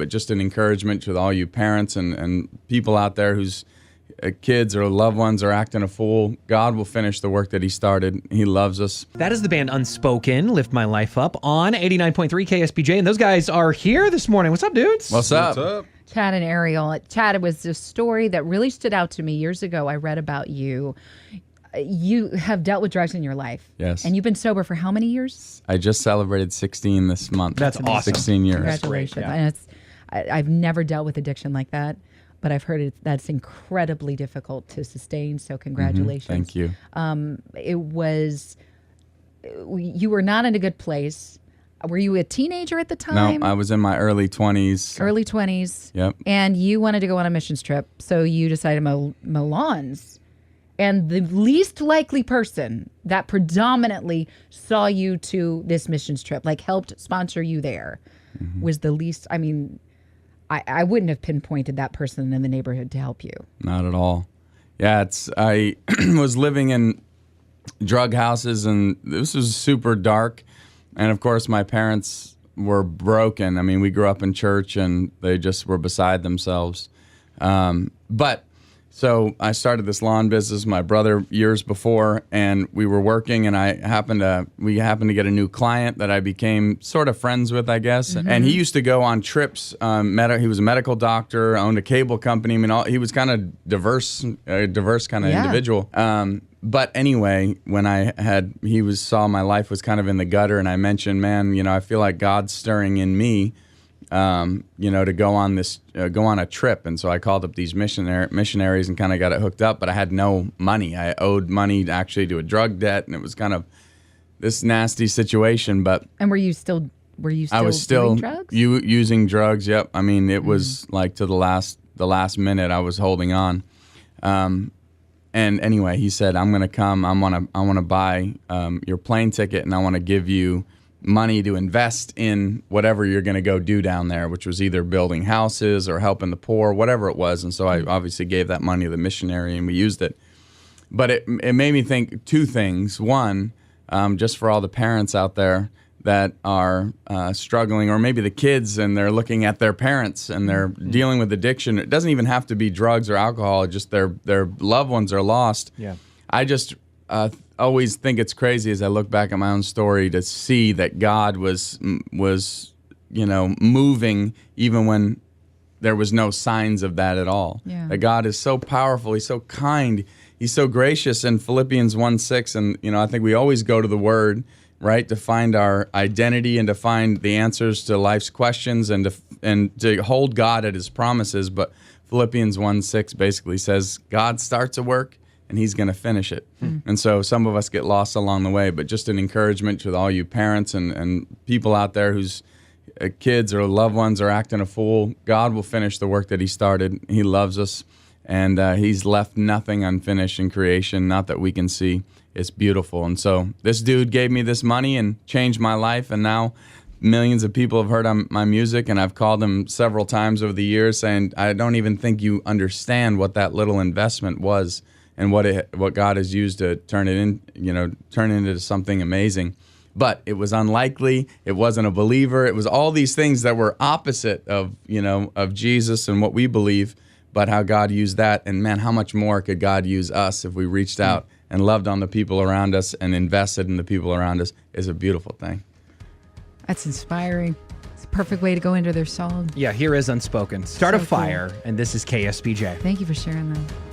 but just an encouragement to all you parents and people out there whose kids or loved ones are acting a fool. God will finish the work that he started. He loves us. That is the band Unspoken, Lift My Life Up, on 89.3 KSBJ. And those guys are here this morning. What's up, dudes? What's up? What's up? Chad and Ariel. Chad, it was a story that really stood out to me years ago. I read about you. You have dealt with drugs in your life. Yes. And you've been sober for how many years? I just celebrated 16 this month. That's awesome. 16 years. Congratulations. Great, yeah. And I've never dealt with addiction like that, but I've heard that's incredibly difficult to sustain. So congratulations. Thank you. You were not in a good place. Were you a teenager at the time? No, I was in my early 20s. Early 20s. Yep. And you wanted to go on a missions trip, so you decided to mow lawns. And the least likely person that predominantly saw you to this missions trip, like helped sponsor you there, was the least, I mean, I wouldn't have pinpointed that person in the neighborhood to help you. Not at all. Yeah, I was living in drug houses, and this was super dark. And of course, my parents were broken. I mean, we grew up in church, and they just were beside themselves. So I started this lawn business, my brother, years before, and we were working, and we happened to get a new client that I became sort of friends with, I guess. And he used to go on trips. He was a medical doctor, owned a cable company. I mean, he was kind of a diverse kind of individual. But anyway, when he saw my life was kind of in the gutter, and I mentioned, man, I feel like God's stirring in me, to go on a trip. And so I called up these missionaries and kind of got it hooked up, but I had no money. I owed money actually to a drug debt, and it was kind of this nasty situation. And were you still I was still doing drugs? Using drugs. Yep. I mean, it was like to the last minute I was holding on. And anyway, he said, I'm going to come. I want to buy your plane ticket, and I want to give you money to invest in whatever you're going to go do down there, which was either building houses or helping the poor, whatever it was. And so I obviously gave that money to the missionary, and we used it. But it made me think two things. One, just for all the parents out there that are struggling, or maybe the kids, and they're looking at their parents and they're dealing with addiction. It doesn't even have to be drugs or alcohol. Just their loved ones are lost. Yeah. I just always think it's crazy as I look back at my own story to see that God was moving even when there was no signs of that at all. Yeah. That God is so powerful. He's so kind. He's so gracious. In Philippians 1:6, and I think we always go to the Word, right, to find our identity and to find the answers to life's questions and to hold God at his promises. But Philippians 1:6 basically says God starts a work and he's going to finish it. And so some of us get lost along the way, but just an encouragement to all you parents and people out there whose kids or loved ones are acting a fool. God will finish the work that he started. He loves us, and he's left nothing unfinished in creation, not that we can see. It's beautiful. And so this dude gave me this money and changed my life, and now millions of people have heard my music, and I've called him several times over the years saying, I don't even think you understand what that little investment was and what God has used to turn it into something amazing. But it was unlikely. It wasn't a believer. It was all these things that were opposite of Jesus and what we believe, but how God used that. And man, how much more could God use us if we reached out and loved on the people around us and invested in the people around us? Is a beautiful thing. That's inspiring. It's a perfect way to go into their song. Yeah, here is Unspoken. Start So a fire, and this is KSBJ. Thank you for sharing that.